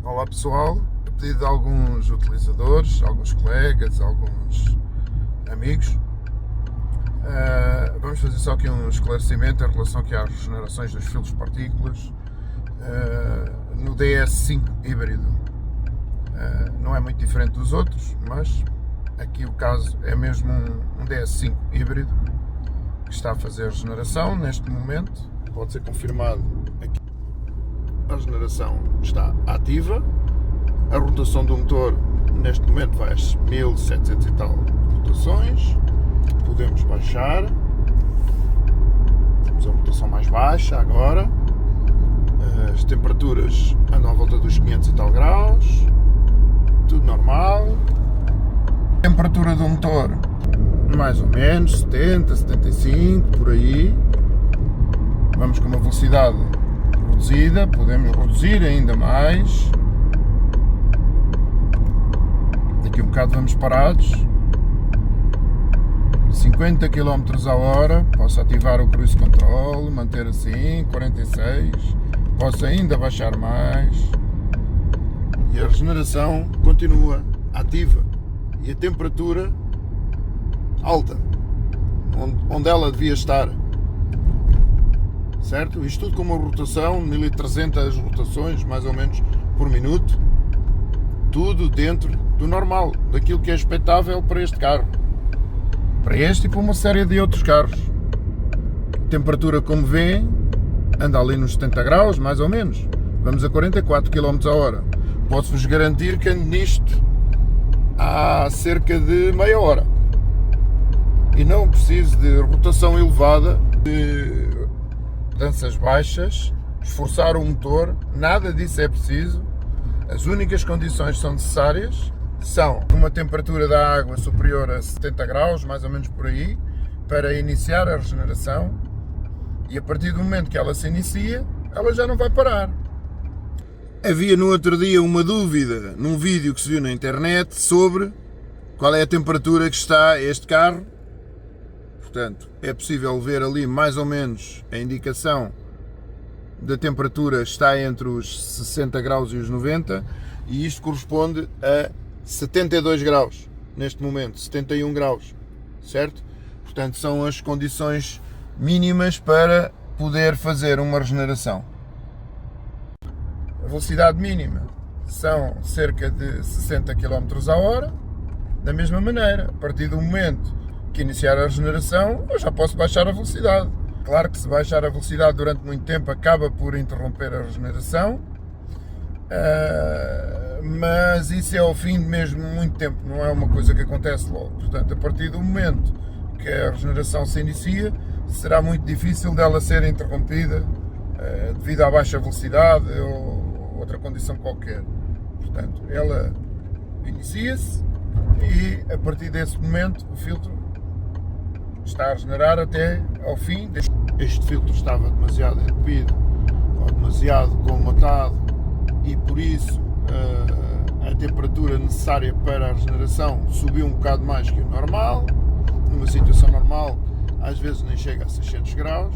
Olá pessoal, a pedido de alguns utilizadores, alguns colegas, alguns amigos, vamos fazer só aqui um esclarecimento em relação aqui às regenerações dos filtros de partículas no DS5 híbrido. Não é muito diferente dos outros, mas aqui o caso é mesmo um DS5 híbrido que está a fazer regeneração neste momento. Pode ser confirmado aqui. A regeneração está ativa, a rotação do motor neste momento vai às 1700 e tal rotações. Podemos baixar, temos a rotação mais baixa agora, as temperaturas andam à volta dos 500 e tal graus, tudo normal. A temperatura do motor mais ou menos 70, 75, por aí. Vamos com uma velocidade reduzida, podemos reduzir ainda mais. Daqui a um bocado vamos parados. 50 km a hora, posso ativar o cruise control, manter assim, 46, posso ainda baixar mais. E a regeneração continua ativa e a temperatura alta, onde ela devia estar. Certo? Isto tudo com uma rotação, 1300 rotações mais ou menos por minuto, tudo dentro do normal, daquilo que é expectável para este carro, para este e para uma série de outros carros. A temperatura, como vêem, anda ali nos 70 graus mais ou menos, vamos a 44 km a hora. Posso-vos garantir que ando nisto há cerca de meia hora e não preciso de rotação elevada, de mudanças baixas, esforçar o motor, nada disso é preciso. As únicas condições que são necessárias são uma temperatura da água superior a 70 graus, mais ou menos por aí, para iniciar a regeneração, e a partir do momento que ela se inicia, ela já não vai parar. Havia no outro dia uma dúvida num vídeo que se viu na internet sobre qual é a temperatura que está este carro. Portanto, é possível ver ali mais ou menos a indicação da temperatura está entre os 60 graus e os 90, e isto corresponde a 72 graus, neste momento, 71 graus, certo? Portanto, são as condições mínimas para poder fazer uma regeneração. A velocidade mínima são cerca de 60 km a hora, da mesma maneira, a partir do momento que iniciar a regeneração, eu já posso baixar a velocidade. Claro que se baixar a velocidade durante muito tempo acaba por interromper a regeneração, mas isso é ao fim de mesmo muito tempo, não é uma coisa que acontece logo. Portanto, a partir do momento que a regeneração se inicia, será muito difícil dela ser interrompida devido à baixa velocidade ou outra condição qualquer. Portanto, ela inicia-se e a partir desse momento o filtro está a regenerar até ao fim. Este filtro estava demasiado entupido ou demasiado colmatado e por isso a temperatura necessária para a regeneração subiu um bocado mais que o normal. Numa situação normal às vezes nem chega a 600 graus.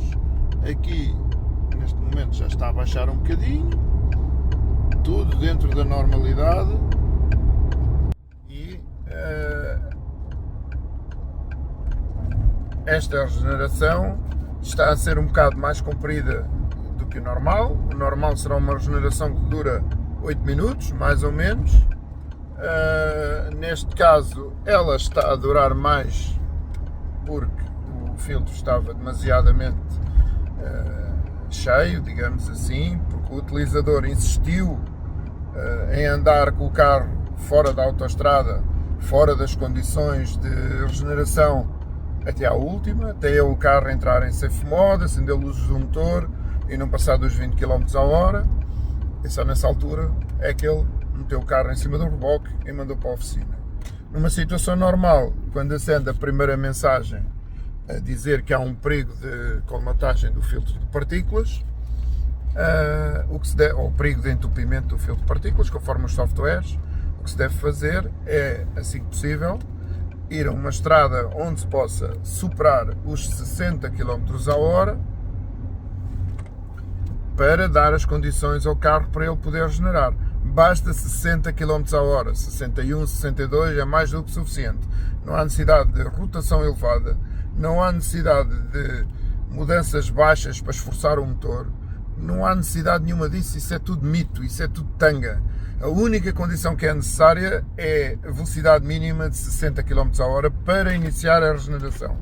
Aqui neste momento já está a baixar um bocadinho, tudo dentro da normalidade. E esta regeneração está a ser um bocado mais comprida do que o normal. O normal será uma regeneração que dura 8 minutos, mais ou menos. Neste caso, ela está a durar mais porque o filtro estava demasiadamente cheio, digamos assim, porque o utilizador insistiu em andar com o carro fora da autoestrada, fora das condições de regeneração, até à última, até o carro entrar em safe mode, acender luzes do motor e não passar dos 20 km a hora. E só nessa altura é que ele meteu o carro em cima do reboque e mandou para a oficina. Numa situação normal, quando acende a primeira mensagem a dizer que há um perigo de colmatagem do filtro de partículas, ou perigo de entupimento do filtro de partículas, conforme os softwares, o que se deve fazer é, assim que possível, ir a uma estrada onde se possa superar os 60 km a hora para dar as condições ao carro para ele poder regenerar. Basta 60 km/h, 61, 62 é mais do que suficiente. Não há necessidade de rotação elevada, não há necessidade de mudanças baixas para esforçar o motor, não há necessidade nenhuma disso, isso é tudo mito, isso é tudo tanga. A única condição que é necessária é a velocidade mínima de 60 km/h para iniciar a regeneração.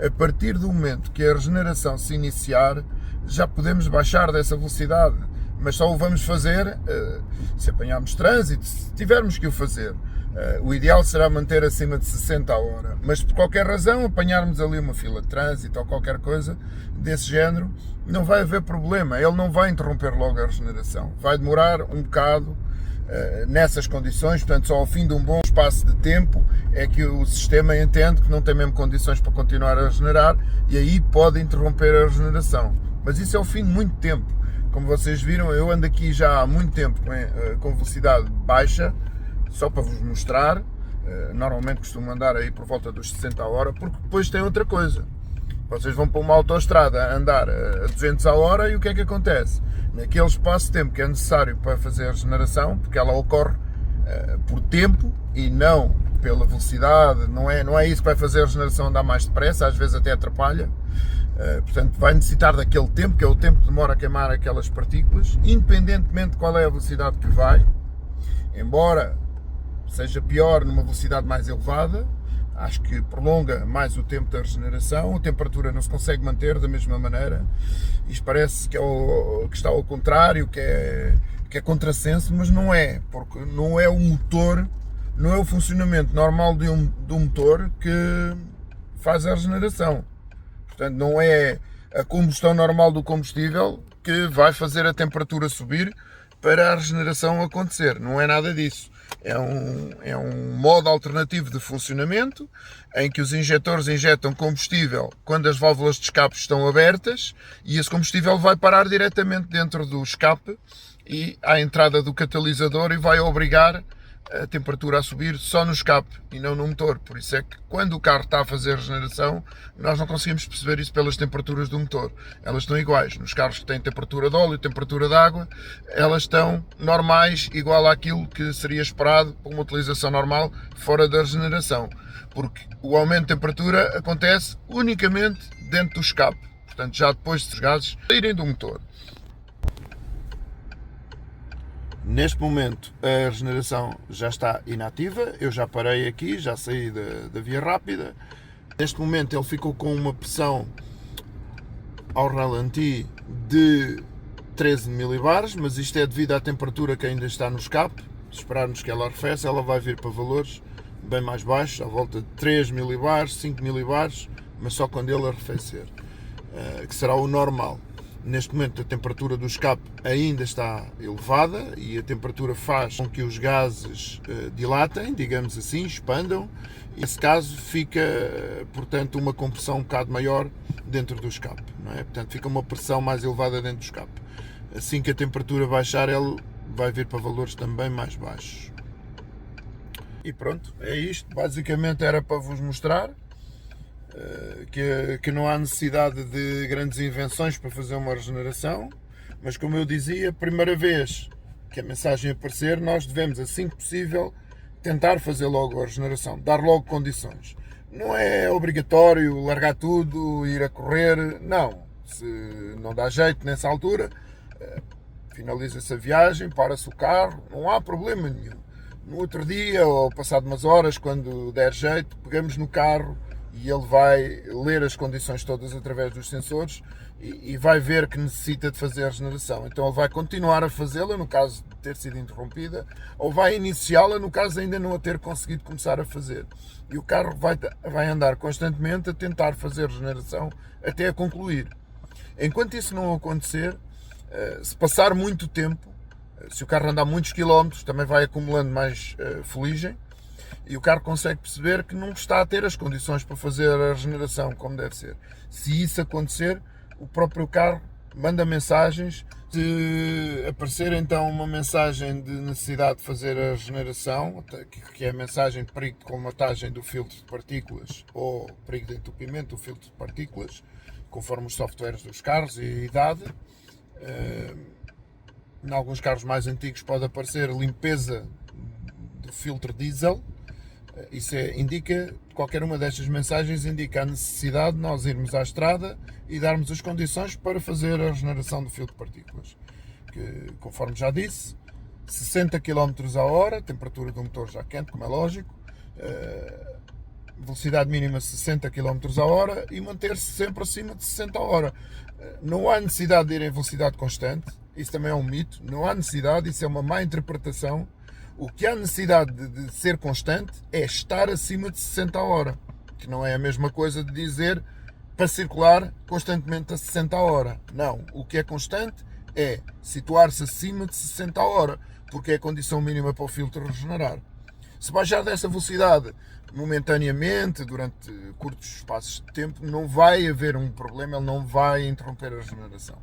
A partir do momento que a regeneração se iniciar, já podemos baixar dessa velocidade, mas só o vamos fazer se apanharmos trânsito, se tivermos que o fazer. O ideal será manter acima de 60 a hora, mas por qualquer razão apanharmos ali uma fila de trânsito ou qualquer coisa desse género, não vai haver problema, ele não vai interromper logo a regeneração, vai demorar um bocado nessas condições, portanto só ao fim de um bom espaço de tempo é que o sistema entende que não tem mesmo condições para continuar a regenerar e aí pode interromper a regeneração, mas isso é ao fim de muito tempo. Como vocês viram, eu ando aqui já há muito tempo com velocidade baixa, só para vos mostrar. Normalmente costumo andar aí por volta dos 60 a hora, porque depois tem outra coisa. Vocês vão para uma autoestrada a andar a 200 a hora e o que é que acontece? Naquele espaço de tempo que é necessário para fazer a regeneração, porque ela ocorre por tempo e não pela velocidade, não é isso que vai fazer a regeneração andar mais depressa, às vezes até atrapalha. Portanto, vai necessitar daquele tempo, que é o tempo que demora a queimar aquelas partículas, independentemente de qual é a velocidade que vai. Embora seja pior numa velocidade mais elevada, acho que prolonga mais o tempo da regeneração, a temperatura não se consegue manter da mesma maneira. Isto parece que está ao contrário, que é contrassenso, mas não é, porque não é o motor, não é o funcionamento normal do motor que faz a regeneração. Portanto, não é a combustão normal do combustível que vai fazer a temperatura subir para a regeneração acontecer. Não é nada disso. É um modo alternativo de funcionamento em que os injetores injetam combustível quando as válvulas de escape estão abertas e esse combustível vai parar diretamente dentro do escape e à entrada do catalisador e vai obrigar a temperatura a subir só no escape e não no motor. Por isso é que quando o carro está a fazer regeneração, nós não conseguimos perceber isso pelas temperaturas do motor. Elas estão iguais. Nos carros que têm temperatura de óleo e temperatura de água, elas estão normais, igual àquilo que seria esperado para uma utilização normal fora da regeneração. Porque o aumento de temperatura acontece unicamente dentro do escape. Portanto, já depois de os gases saírem do motor. Neste momento a regeneração já está inativa, eu já parei aqui, já saí da via rápida. Neste momento ele ficou com uma pressão ao ralenti de 13 millibares, mas isto é devido à temperatura que ainda está no escape. Se esperarmos que ela arrefeça, ela vai vir para valores bem mais baixos, à volta de 3 millibares, 5 millibares, mas só quando ele arrefecer, que será o normal. Neste momento a temperatura do escape ainda está elevada e a temperatura faz com que os gases dilatem, digamos assim, expandam. E nesse caso fica, portanto, uma compressão um bocado maior dentro do escape, não é? Portanto, fica uma pressão mais elevada dentro do escape. Assim que a temperatura baixar, ele vai vir para valores também mais baixos. E pronto, é isto. Basicamente era para vos mostrar que não há necessidade de grandes invenções para fazer uma regeneração, mas como eu dizia, primeira vez que a mensagem aparecer, nós devemos, assim que possível, tentar fazer logo a regeneração, dar logo condições. Não é obrigatório largar tudo, ir a correr, não. Se não dá jeito nessa altura, finaliza-se a viagem, para-se o carro, não há problema nenhum. No outro dia, ou passado umas horas, quando der jeito, pegamos no carro e ele vai ler as condições todas através dos sensores e vai ver que necessita de fazer a regeneração. Então ele vai continuar a fazê-la no caso de ter sido interrompida, ou vai iniciá-la no caso de ainda não a ter conseguido começar a fazer. E o carro vai andar constantemente a tentar fazer regeneração até a concluir. Enquanto isso não acontecer, se passar muito tempo, se o carro andar muitos quilómetros, também vai acumulando mais fuligem, e o carro consegue perceber que não está a ter as condições para fazer a regeneração como deve ser. Se isso acontecer, o próprio carro manda mensagens. Se aparecer então uma mensagem de necessidade de fazer a regeneração, que é a mensagem de perigo de colmatagem do filtro de partículas ou perigo de entupimento do filtro de partículas, conforme os softwares dos carros e a idade, Em alguns carros mais antigos pode aparecer limpeza do filtro diesel. Isso indica, qualquer uma destas mensagens indica a necessidade de nós irmos à estrada e darmos as condições para fazer a regeneração do filtro de partículas. Que, conforme já disse, 60 km a hora, temperatura do motor já quente, como é lógico, velocidade mínima 60 km a hora e manter-se sempre acima de 60 a hora. Não há necessidade de ir em velocidade constante, isso também é um mito, não há necessidade, isso é uma má interpretação. O que há necessidade de ser constante é estar acima de 60 a hora, que não é a mesma coisa de dizer para circular constantemente a 60 a hora. Não, o que é constante é situar-se acima de 60 a hora, porque é a condição mínima para o filtro regenerar. Se baixar dessa velocidade momentaneamente, durante curtos espaços de tempo, não vai haver um problema, ele não vai interromper a regeneração.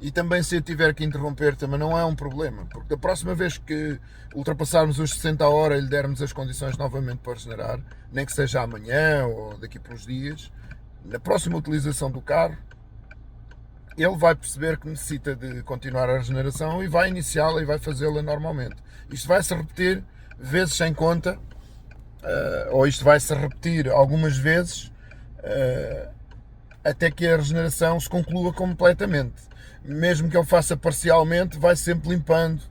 E também se eu tiver que interromper também não é um problema, porque da próxima vez que ultrapassarmos os 60 a hora e lhe dermos as condições novamente para regenerar, nem que seja amanhã ou daqui por uns dias, na próxima utilização do carro, ele vai perceber que necessita de continuar a regeneração e vai iniciá-la e vai fazê-la normalmente. Isto vai se repetir vezes sem conta, ou isto vai se repetir algumas vezes, até que a regeneração se conclua completamente. Mesmo que ele faça parcialmente, vai sempre limpando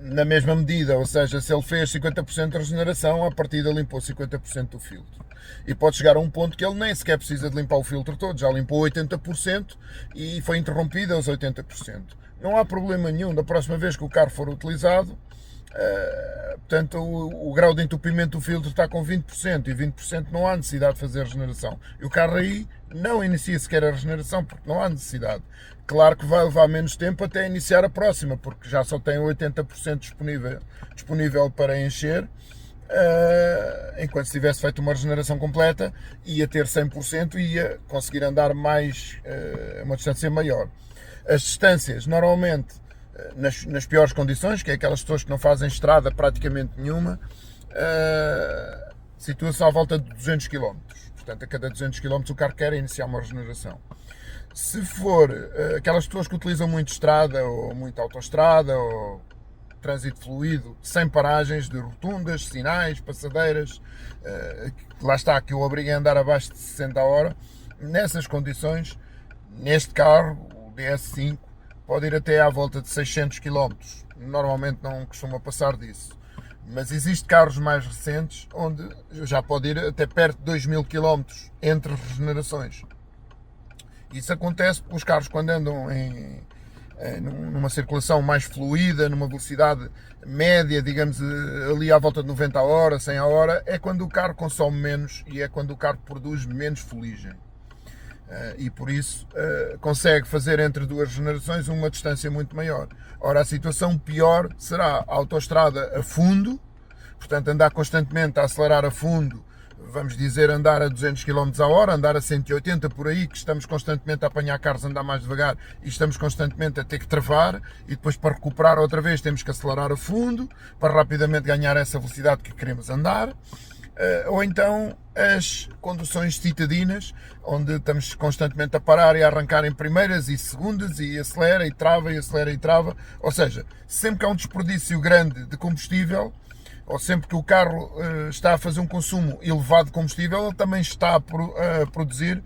na mesma medida, ou seja, se ele fez 50% de regeneração, a partida limpou 50% do filtro. E pode chegar a um ponto que ele nem sequer precisa de limpar o filtro todo, já limpou 80% e foi interrompido aos 80%. Não há problema nenhum, da próxima vez que o carro for utilizado, portanto, o grau de entupimento do filtro está com 20% e 20% não há necessidade de fazer regeneração. E o carro aí não inicia sequer a regeneração porque não há necessidade. Claro que vai levar menos tempo até iniciar a próxima, porque já só tem 80% disponível para encher, enquanto se tivesse feito uma regeneração completa ia ter 100% e ia conseguir andar mais, uma distância maior. As distâncias normalmente nas piores condições, que é aquelas pessoas que não fazem estrada praticamente nenhuma, situa-se à volta de 200 km. Portanto, a cada 200 km o carro quer iniciar uma regeneração. Se for aquelas pessoas que utilizam muito estrada, ou muita autoestrada, ou trânsito fluido, sem paragens de rotundas, sinais, passadeiras, lá está, que o obriga a andar abaixo de 60 a hora, nessas condições, neste carro, o DS5, pode ir até à volta de 600 km, normalmente não costuma passar disso, mas existem carros mais recentes onde já pode ir até perto de 2000 km entre regenerações. Isso acontece porque os carros, quando andam numa circulação mais fluida, numa velocidade média, digamos ali à volta de 90 a hora, 100 a hora, é quando o carro consome menos e é quando o carro produz menos fuligem. E por isso consegue fazer entre duas regenerações uma distância muito maior. Ora, a situação pior será a autoestrada a fundo, portanto andar constantemente a acelerar a fundo, vamos dizer andar a 200 km a hora, andar a 180 por aí, que estamos constantemente a apanhar carros a andar mais devagar e estamos constantemente a ter que travar e depois para recuperar outra vez temos que acelerar a fundo para rapidamente ganhar essa velocidade que queremos andar. Ou então as conduções citadinas, onde estamos constantemente a parar e a arrancar em primeiras e segundas e acelera e trava e acelera e trava, ou seja, sempre que há um desperdício grande de combustível, ou sempre que o carro está a fazer um consumo elevado de combustível, ele também está a produzir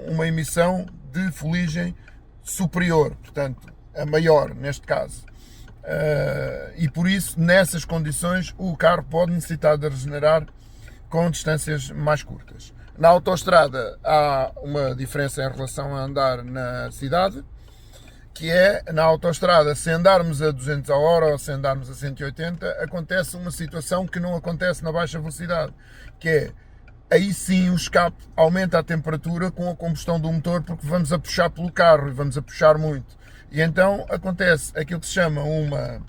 uma emissão de fuligem superior, portanto, a maior neste caso. E por isso, nessas condições, o carro pode necessitar de regenerar com distâncias mais curtas. Na autoestrada há uma diferença em relação a andar na cidade, que é, na autoestrada, se andarmos a 200 a hora ou se andarmos a 180, acontece uma situação que não acontece na baixa velocidade, que é, aí sim o escape aumenta a temperatura com a combustão do motor, porque vamos a puxar pelo carro e vamos a puxar muito. E então acontece aquilo que se chama uma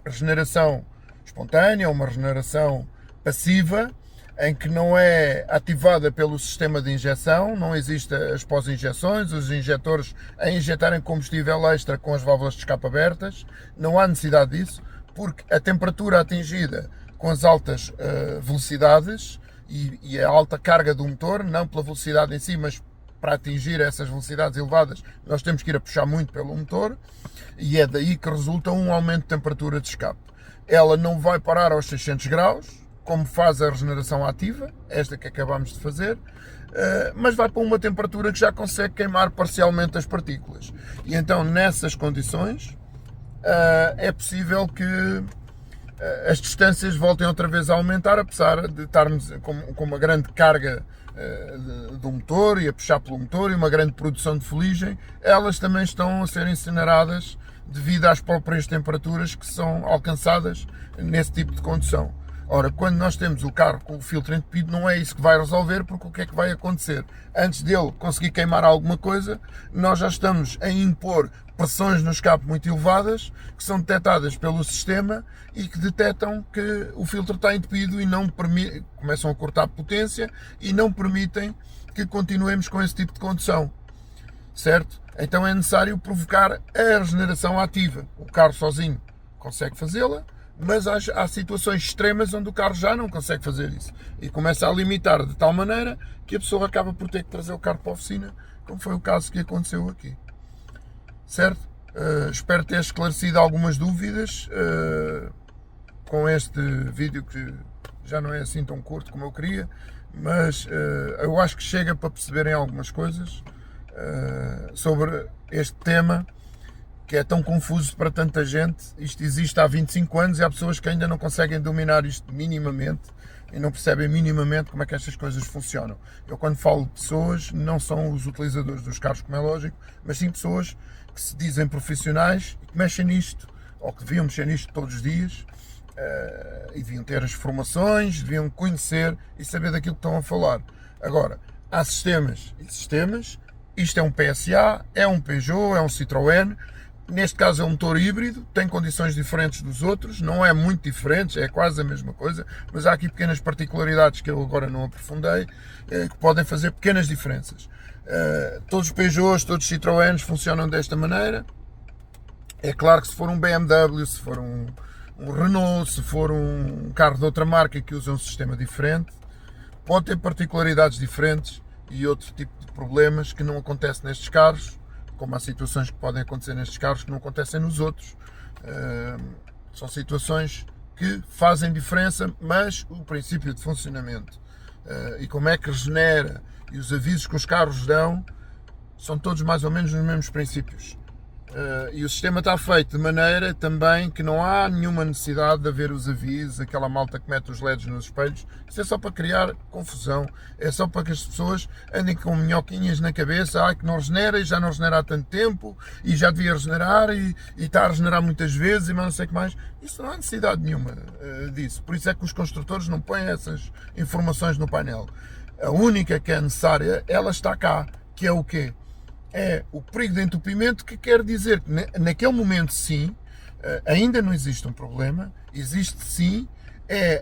regeneração espontânea, uma regeneração passiva, em que não é ativada pelo sistema de injeção, não existem as pós-injeções, os injetores a injetarem combustível extra com as válvulas de escape abertas, não há necessidade disso, porque a temperatura atingida com as altas velocidades e a alta carga do motor, não pela velocidade em si, mas para atingir essas velocidades elevadas, nós temos que ir a puxar muito pelo motor, e é daí que resulta um aumento de temperatura de escape. Ela não vai parar aos 600 graus, como faz a regeneração ativa, esta que acabamos de fazer, mas vai para uma temperatura que já consegue queimar parcialmente as partículas. E então, nessas condições, é possível que as distâncias voltem outra vez a aumentar, apesar de estarmos com uma grande carga do motor e a puxar pelo motor e uma grande produção de fuligem. Elas também estão a ser incineradas devido às próprias temperaturas que são alcançadas nesse tipo de condução. Ora, quando nós temos o carro com o filtro entupido, não é isso que vai resolver, porque o que é que vai acontecer? Antes dele conseguir queimar alguma coisa, nós já estamos a impor pressões no escape muito elevadas, que são detectadas pelo sistema e que detectam que o filtro está entupido e não começam a cortar potência e não permitem que continuemos com esse tipo de condução, certo? Então é necessário provocar a regeneração ativa. O carro sozinho consegue fazê-la, mas há situações extremas onde o carro já não consegue fazer isso e começa a limitar de tal maneira que a pessoa acaba por ter que trazer o carro para a oficina, como foi o caso que aconteceu aqui. Certo? Espero ter esclarecido algumas dúvidas com este vídeo, que já não é assim tão curto como eu queria, mas eu acho que chega para perceberem algumas coisas sobre este tema, que é tão confuso para tanta gente. Isto existe há 25 anos e há pessoas que ainda não conseguem dominar isto minimamente e não percebem minimamente como é que estas coisas funcionam. Eu, quando falo de pessoas, não são os utilizadores dos carros, como é lógico, mas sim pessoas que se dizem profissionais e que mexem nisto, ou que deviam mexer nisto todos os dias, e deviam ter as formações, deviam conhecer e saber daquilo que estão a falar. Agora, há sistemas e sistemas. Isto é um PSA, é um Peugeot, é um Citroën. Neste caso é um motor híbrido, tem condições diferentes dos outros, não é muito diferentes, é quase a mesma coisa, mas há aqui pequenas particularidades que eu agora não aprofundei, que podem fazer pequenas diferenças. Todos os Peugeots, todos os Citroëns funcionam desta maneira. É claro que se for um BMW, se for um Renault, se for um carro de outra marca que usa um sistema diferente, pode ter particularidades diferentes e outro tipo de problemas que não acontecem nestes carros, como há situações que podem acontecer nestes carros que não acontecem nos outros. São situações que fazem diferença, mas o princípio de funcionamento e como é que regenera e os avisos que os carros dão são todos mais ou menos nos mesmos princípios. E o sistema está feito de maneira também que não há nenhuma necessidade de haver os avisos, aquela malta que mete os LEDs nos espelhos. Isso é só para criar confusão, é só para que as pessoas andem com minhoquinhas na cabeça, que não regenera e já não regenera há tanto tempo e já devia regenerar e está a regenerar muitas vezes e mais não sei o que mais. Isso não há necessidade nenhuma disso, por isso é que os construtores não põem essas informações no painel. A única que é necessária, ela está cá, que é o quê? É o perigo de entupimento, que quer dizer que naquele momento sim, ainda não existe um problema, existe sim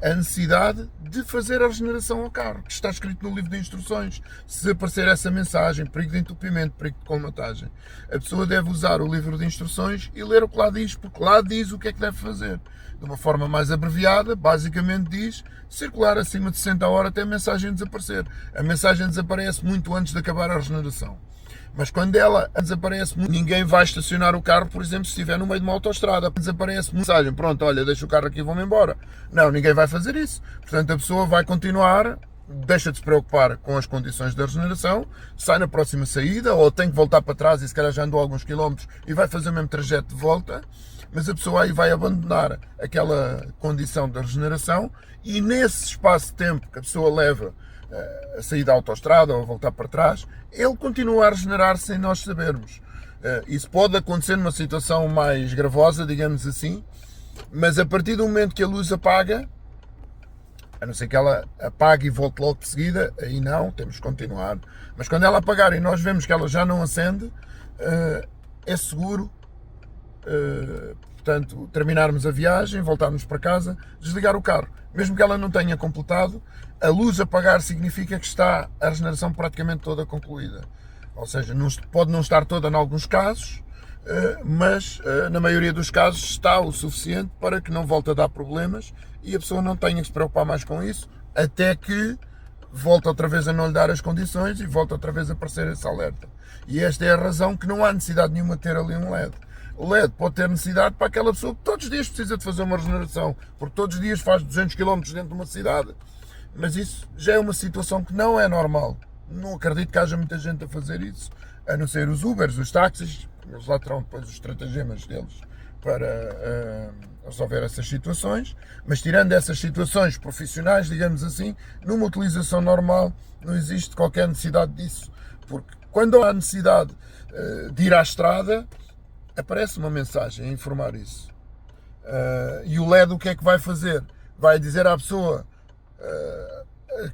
a necessidade de fazer a regeneração ao carro, que está escrito no livro de instruções. Se aparecer essa mensagem, perigo de entupimento, perigo de colmatagem, a pessoa deve usar o livro de instruções e ler o que lá diz, porque lá diz o que é que deve fazer. De uma forma mais abreviada, basicamente diz circular acima de 60 horas até a mensagem desaparecer. A mensagem desaparece muito antes de acabar a regeneração. Mas quando ela desaparece, ninguém vai estacionar o carro, por exemplo, se estiver no meio de uma autoestrada. Desaparece mensagem, pronto, olha, deixa o carro aqui e vou-me embora. Não, ninguém vai fazer isso. Portanto, a pessoa vai continuar, deixa de se preocupar com as condições da regeneração, sai na próxima saída, ou tem que voltar para trás e se calhar já andou alguns quilómetros e vai fazer o mesmo trajeto de volta, mas a pessoa aí vai abandonar aquela condição da regeneração e nesse espaço de tempo que a pessoa leva a sair da autoestrada ou a voltar para trás, ele continua a regenerar sem nós sabermos. Isso pode acontecer numa situação mais gravosa, digamos assim, mas a partir do momento que a luz apaga, a não ser que ela apague e volte logo de seguida, aí não, temos que continuar. Mas quando ela apagar e nós vemos que ela já não acende, é seguro, portanto, terminarmos a viagem, voltarmos para casa, desligar o carro. Mesmo que ela não tenha completado, a luz apagar significa que está a regeneração praticamente toda concluída. Ou seja, pode não estar toda em alguns casos, mas na maioria dos casos está o suficiente para que não volte a dar problemas e a pessoa não tenha que se preocupar mais com isso, até que volta outra vez a não lhe dar as condições e volta outra vez a aparecer esse alerta. E esta é a razão que não há necessidade nenhuma de ter ali um LED. O LED pode ter necessidade para aquela pessoa que todos os dias precisa de fazer uma regeneração, porque todos os dias faz 200 km dentro de uma cidade. Mas isso já é uma situação que não é normal. Não acredito que haja muita gente a fazer isso, a não ser os Ubers, os táxis, eles lá terão depois os estratagemas deles para resolver essas situações, mas tirando essas situações profissionais, digamos assim, numa utilização normal não existe qualquer necessidade disso, porque quando há necessidade de ir à estrada, aparece uma mensagem a informar isso. E o LED o que é que vai fazer? Vai dizer à pessoa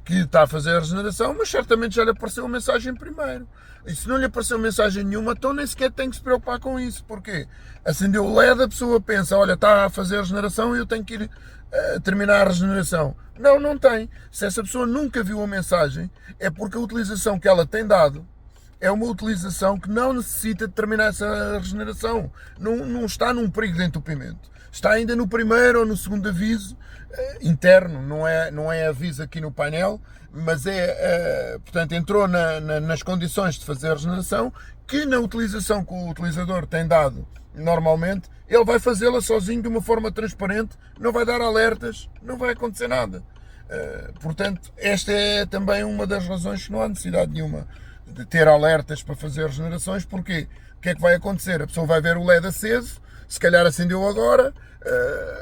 que está a fazer a regeneração, mas certamente já lhe apareceu a mensagem primeiro. E se não lhe apareceu mensagem nenhuma, então nem sequer tem que se preocupar com isso. Porquê? Acendeu o LED, a pessoa pensa, olha, está a fazer a regeneração e eu tenho que ir terminar a regeneração. Não, não tem. Se essa pessoa nunca viu a mensagem, é porque a utilização que ela tem dado é uma utilização que não necessita de terminar essa regeneração. Não está num perigo de entupimento. Está ainda no primeiro ou no segundo aviso interno, não é aviso aqui no painel, mas portanto, entrou nas condições de fazer a regeneração, que na utilização que o utilizador tem dado normalmente, ele vai fazê-la sozinho de uma forma transparente, não vai dar alertas, não vai acontecer nada. Portanto, esta é também uma das razões que não há necessidade nenhuma de ter alertas para fazer regenerações. Porquê? O que é que vai acontecer? A pessoa vai ver o LED aceso, se calhar acendeu agora,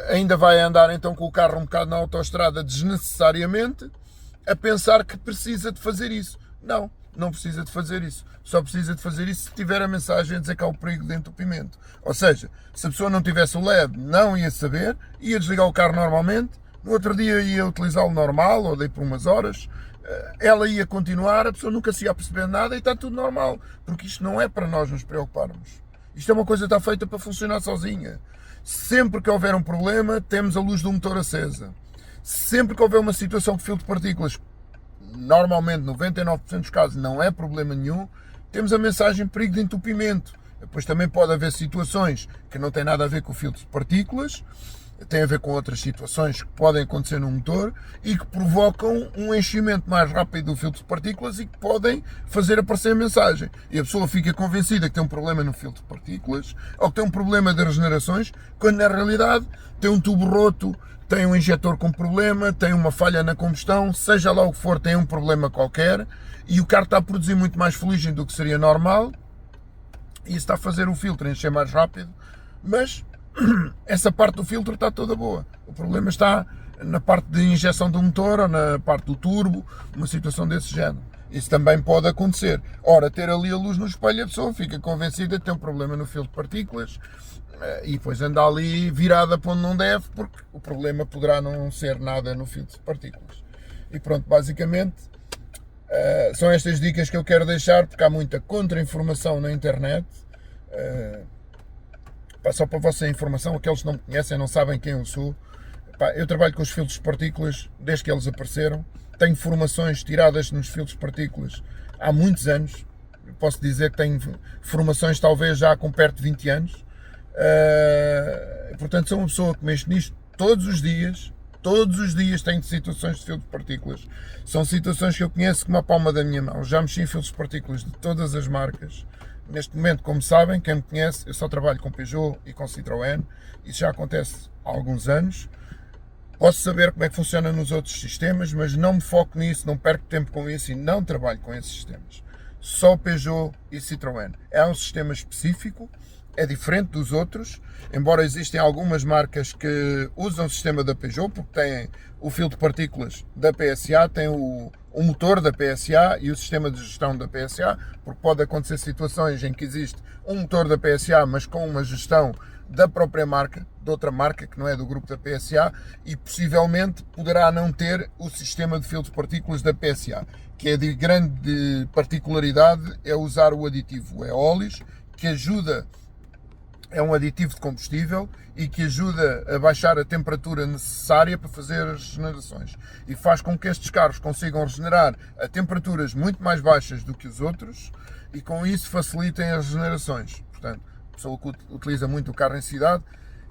ainda vai andar então com o carro um bocado na autoestrada desnecessariamente, a pensar que precisa de fazer isso. Não, não precisa de fazer isso. Só precisa de fazer isso se tiver a mensagem a dizer que há o perigo de entupimento. Ou seja, se a pessoa não tivesse o LED, não ia saber, ia desligar o carro normalmente, no outro dia ia utilizá-lo normal, ou daí por umas horas, ela ia continuar, a pessoa nunca se ia perceber nada e está tudo normal, porque isto não é para nós nos preocuparmos. Isto é uma coisa que está feita para funcionar sozinha. Sempre que houver um problema, temos a luz do motor acesa. Sempre que houver uma situação de filtro de partículas, normalmente 99% dos casos não é problema nenhum, temos a mensagem perigo de entupimento. Depois também pode haver situações que não têm nada a ver com o filtro de partículas, tem a ver com outras situações que podem acontecer no motor e que provocam um enchimento mais rápido do filtro de partículas e que podem fazer aparecer a mensagem. E a pessoa fica convencida que tem um problema no filtro de partículas ou que tem um problema de regenerações, quando na realidade tem um tubo roto, tem um injetor com problema, tem uma falha na combustão, seja lá o que for, tem um problema qualquer e o carro está a produzir muito mais fuligem do que seria normal e isso está a fazer o filtro encher mais rápido, mas essa parte do filtro está toda boa. O problema está na parte de injeção do motor ou na parte do turbo, uma situação desse género. Isso também pode acontecer. Ora, ter ali a luz no espelho, a pessoa fica convencida de ter um problema no filtro de partículas e depois anda ali virada para onde não deve, porque o problema poderá não ser nada no filtro de partículas. E pronto, basicamente são estas dicas que eu quero deixar, porque há muita contra-informação na internet. Só para a vossa informação, aqueles que não me conhecem, não sabem quem eu sou. Eu trabalho com os filtros de partículas desde que eles apareceram. Tenho formações tiradas nos filtros de partículas há muitos anos. Posso dizer que tenho formações talvez já com perto de 20 anos. Portanto, sou uma pessoa que mexe nisto todos os dias. Todos os dias tenho situações de filtro de partículas. São situações que eu conheço como a palma da minha mão. Já mexi em filtros de partículas de todas as marcas. Neste momento, como sabem, quem me conhece, eu só trabalho com Peugeot e com Citroën. Isso já acontece há alguns anos. Posso saber como é que funciona nos outros sistemas, mas não me foco nisso, não perco tempo com isso e não trabalho com esses sistemas. Só Peugeot e Citroën. É um sistema específico, é diferente dos outros, embora existem algumas marcas que usam o sistema da Peugeot, porque têm o filtro de partículas da PSA, têm o motor da PSA e o sistema de gestão da PSA, porque pode acontecer situações em que existe um motor da PSA, mas com uma gestão da própria marca, de outra marca que não é do grupo da PSA, e possivelmente poderá não ter o sistema de filtro de partículas da PSA, que é de grande particularidade, é usar o aditivo eólios, que ajuda, é um aditivo de combustível e que ajuda a baixar a temperatura necessária para fazer as regenerações e faz com que estes carros consigam regenerar a temperaturas muito mais baixas do que os outros e com isso facilitem as regenerações. Portanto, a pessoa que utiliza muito o carro em cidade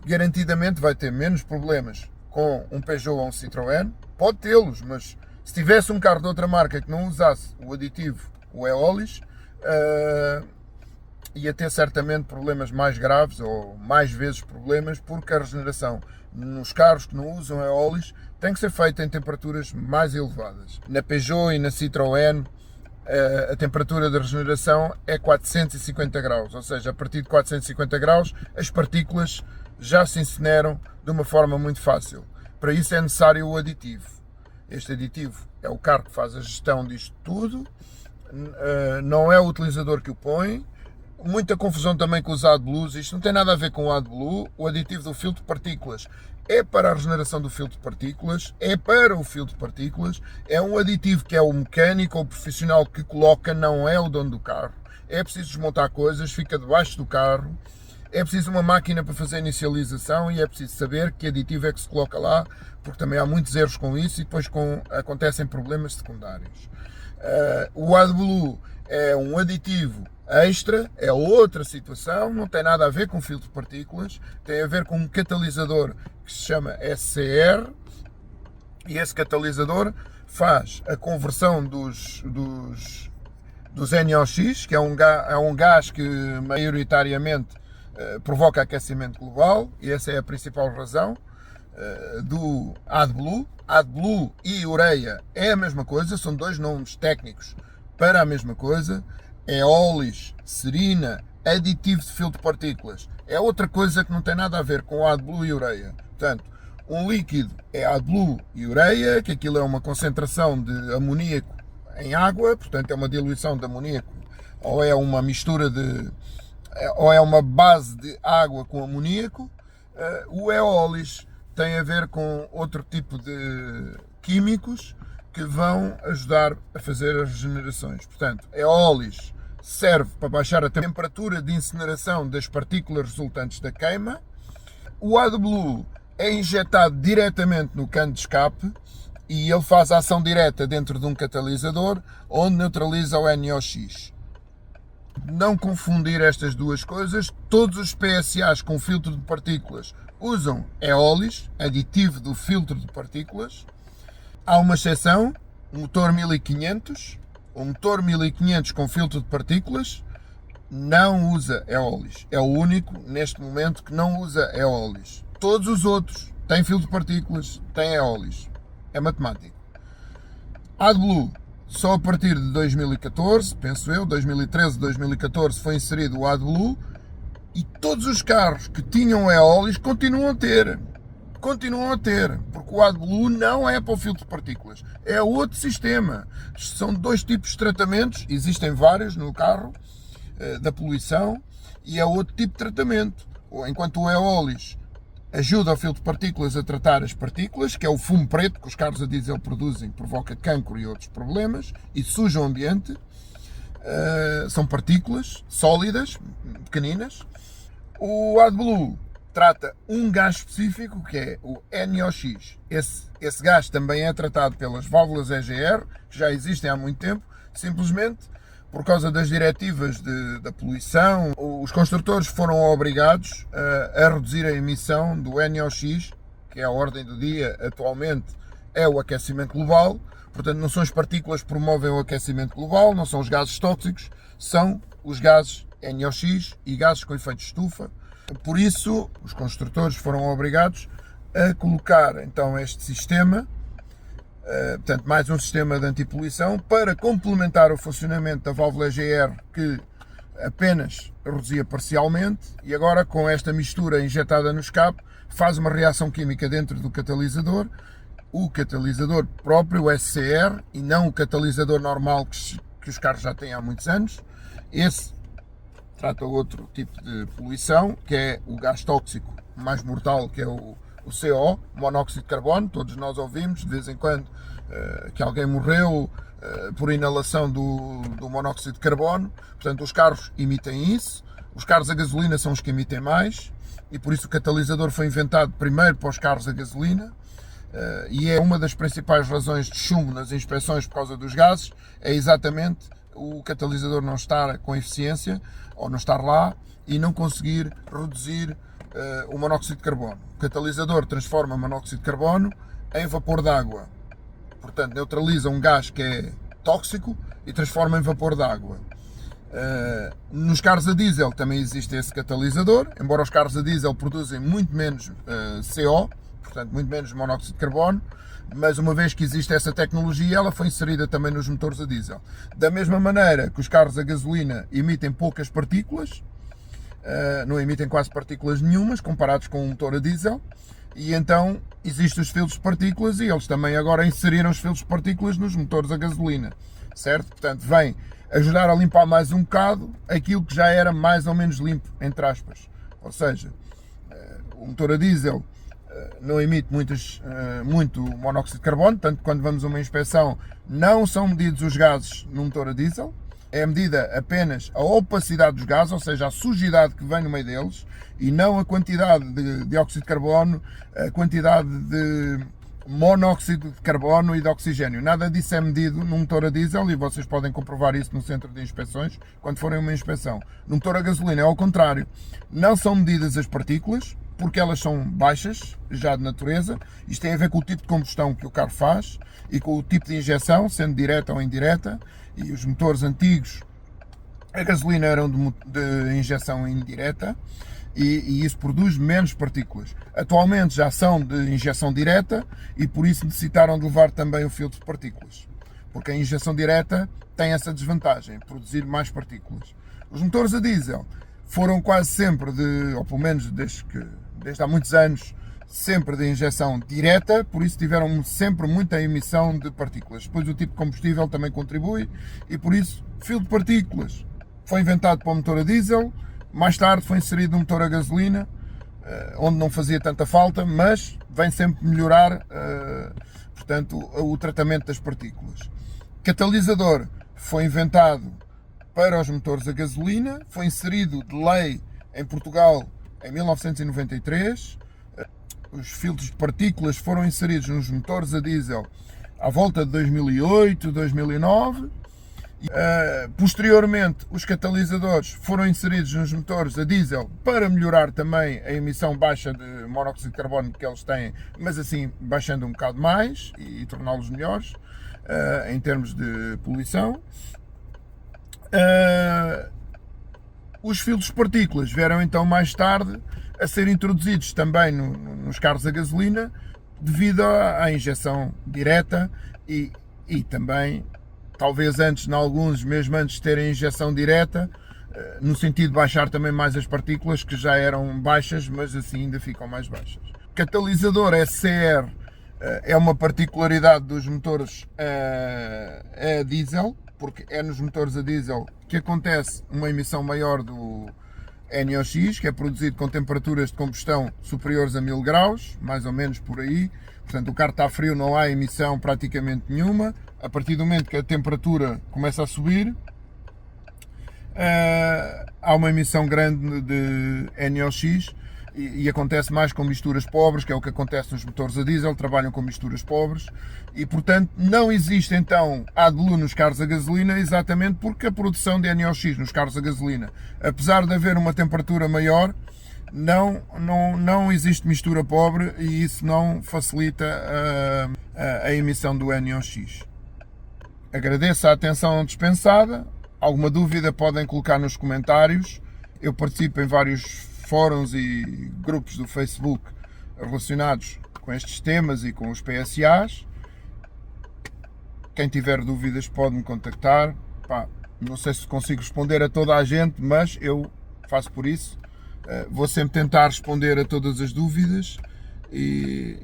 garantidamente vai ter menos problemas com um Peugeot ou um Citroën. Pode tê-los, mas Se tivesse um carro de outra marca que não usasse o aditivo, o Eolis, ia ter certamente problemas mais graves ou mais vezes problemas, porque a regeneração nos carros que não usam Eolis tem que ser feita em temperaturas mais elevadas. Na Peugeot e na Citroën a temperatura de regeneração é 450 graus, ou seja, a partir de 450 graus as partículas já se incineram de uma forma muito fácil. Para isso é necessário o aditivo. Este aditivo é o carro que faz a gestão disto tudo, não é o utilizador que o põe. Muita confusão também com os AdBlues. Isto não tem nada a ver com o AdBlue. O aditivo do filtro de partículas é para a regeneração do filtro de partículas, é para o filtro de partículas, é um aditivo que é o mecânico ou o profissional que coloca, não é o dono do carro. É preciso desmontar coisas, fica debaixo do carro, é preciso uma máquina para fazer a inicialização e é preciso saber que aditivo é que se coloca lá, porque também há muitos erros com isso e depois acontecem problemas secundários. O AdBlue é um aditivo extra, é outra situação, não tem nada a ver com filtro de partículas, tem a ver com um catalisador que se chama SCR, e esse catalisador faz a conversão dos NOx, que é um gás que maioritariamente provoca aquecimento global, e essa é a principal razão do AdBlue. AdBlue e ureia é a mesma coisa, são dois nomes técnicos para a mesma coisa. Eolis, Serina, aditivo de filtro de partículas, é outra coisa que não tem nada a ver com AdBlue e ureia. Portanto, um líquido é AdBlue e ureia, que aquilo é uma concentração de amoníaco em água, portanto é uma diluição de amoníaco, ou é uma mistura ou é uma base de água com amoníaco. O Eolis tem a ver com outro tipo de químicos que vão ajudar a fazer as regenerações. Portanto, Eolis serve para baixar a temperatura de incineração das partículas resultantes da queima. O AdBlue é injetado diretamente no cano de escape e ele faz a ação direta dentro de um catalisador onde neutraliza o NOx. Não confundir estas duas coisas. Todos os PSAs com filtro de partículas usam Eolis, aditivo do filtro de partículas. Há uma exceção, o motor 1500. O motor 1500 com filtro de partículas não usa Eolis. É o único, neste momento, que não usa Eolis. Todos os outros têm filtro de partículas, têm Eolis. É matemático. AdBlue, só a partir de 2014, penso eu, 2013, 2014, foi inserido o AdBlue e todos os carros que tinham Eolis continuam a ter. Porque o AdBlue não é para o filtro de partículas, é outro sistema. São dois tipos de tratamentos, existem vários no carro da poluição, e é outro tipo de tratamento. Enquanto o Eolis ajuda o filtro de partículas a tratar as partículas, que é o fumo preto que os carros a diesel produzem, provoca cancro e outros problemas e suja o ambiente. São partículas sólidas, pequeninas. O AdBlue trata um gás específico, que é o NOx. Esse gás também é tratado pelas válvulas EGR, que já existem há muito tempo. Simplesmente, por causa das diretivas da poluição, os construtores foram obrigados a reduzir a emissão do NOx, que é a ordem do dia atualmente, é o aquecimento global. Portanto, não são as partículas que promovem o aquecimento global, não são os gases tóxicos, são os gases NOx e gases com efeito de estufa. Por isso, os construtores foram obrigados a colocar então este sistema, portanto, mais um sistema de antipoluição, para complementar o funcionamento da válvula EGR, que apenas reduzia parcialmente, e agora com esta mistura injetada no escape, faz uma reação química dentro do catalisador, o catalisador próprio, o SCR, e não o catalisador normal que os carros já têm há muitos anos. Esse trata outro tipo de poluição, que é o gás tóxico mais mortal, que é o CO, monóxido de carbono. Todos nós ouvimos de vez em quando que alguém morreu por inalação do monóxido de carbono. Portanto, os carros emitem isso. Os carros a gasolina são os que emitem mais, e por isso o catalisador foi inventado primeiro para os carros a gasolina. E é uma das principais razões de chumbo nas inspeções por causa dos gases, é exatamente o catalisador não estar com eficiência, ou não estar lá, e não conseguir reduzir o monóxido de carbono. O catalisador transforma monóxido de carbono em vapor de água. portanto neutraliza um gás que é tóxico e transforma em vapor de água. Nos carros a diesel também existe esse catalisador, embora os carros a diesel produzem muito menos CO, portanto muito menos monóxido de carbono, mas uma vez que existe essa tecnologia, ela foi inserida também nos motores a diesel. Da mesma maneira que os carros a gasolina emitem poucas partículas, não emitem quase partículas nenhumas comparados com um motor a diesel, e então existem os filtros de partículas e eles também agora inseriram os filtros de partículas nos motores a gasolina, certo? Portanto, vem ajudar a limpar mais um bocado aquilo que já era mais ou menos limpo, entre aspas. Ou seja, o motor a diesel não emite muito monóxido de carbono, tanto que quando vamos a uma inspeção não são medidos os gases no motor a diesel, é medida apenas a opacidade dos gases, ou seja, a sujidade que vem no meio deles, e não a quantidade de dióxido de carbono, a quantidade de monóxido de carbono e de oxigênio. Nada disso é medido no motor a diesel e vocês podem comprovar isso no centro de inspeções quando forem a uma inspeção. No motor a gasolina é ao contrário. Não são medidas as partículas, porque elas são baixas, já de natureza. Isto tem a ver com o tipo de combustão que o carro faz e com o tipo de injeção, sendo direta ou indireta. E os motores antigos, a gasolina eram de injeção indireta, e isso produz menos partículas. Atualmente já são de injeção direta e por isso necessitaram de levar também o filtro de partículas, porque a injeção direta tem essa desvantagem, produzir mais partículas. Os motores a diesel foram quase sempre ou pelo menos desde há muitos anos, sempre de injeção direta, por isso tiveram sempre muita emissão de partículas. Depois o tipo de combustível também contribui e por isso filtro de partículas foi inventado para o motor a diesel. Mais tarde foi inserido no motor a gasolina, onde não fazia tanta falta, mas vem sempre melhorar, portanto, o tratamento das partículas. Catalisador foi inventado para os motores a gasolina, foi inserido de lei em Portugal em 1993. Os filtros de partículas foram inseridos nos motores a diesel à volta de 2008, 2009. Posteriormente, os catalisadores foram inseridos nos motores a diesel para melhorar também a emissão baixa de monóxido de carbono que eles têm, mas assim baixando um bocado mais e torná-los melhores em termos de poluição. Os filtros de partículas vieram então mais tarde a ser introduzidos também nos carros a gasolina devido à injeção direta e também talvez antes, em alguns, mesmo antes de terem injeção direta, no sentido de baixar também mais as partículas, que já eram baixas, mas assim ainda ficam mais baixas. Catalisador SCR é uma particularidade dos motores a diesel, porque é nos motores a diesel que acontece uma emissão maior do NOx, que é produzido com temperaturas de combustão superiores a 1000 graus, mais ou menos por aí. Portanto, o carro está frio, não há emissão praticamente nenhuma. A partir do momento que a temperatura começa a subir, há uma emissão grande de NOx e acontece mais com misturas pobres, que é o que acontece nos motores a diesel, trabalham com misturas pobres e, portanto, não existe então AdBlue nos carros a gasolina exatamente porque a produção de NOx nos carros a gasolina, apesar de haver uma temperatura maior, não existe mistura pobre e isso não facilita a emissão do NOx. Agradeço a atenção dispensada. Alguma dúvida podem colocar nos comentários. Eu participo em vários fóruns e grupos do Facebook relacionados com estes temas e com os PSAs. Quem tiver dúvidas pode me contactar. Não sei se consigo responder a toda a gente, mas eu faço por isso. Vou sempre tentar responder a todas as dúvidas e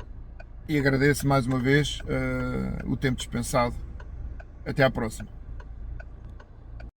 agradeço mais uma vez o tempo dispensado. Até à próxima.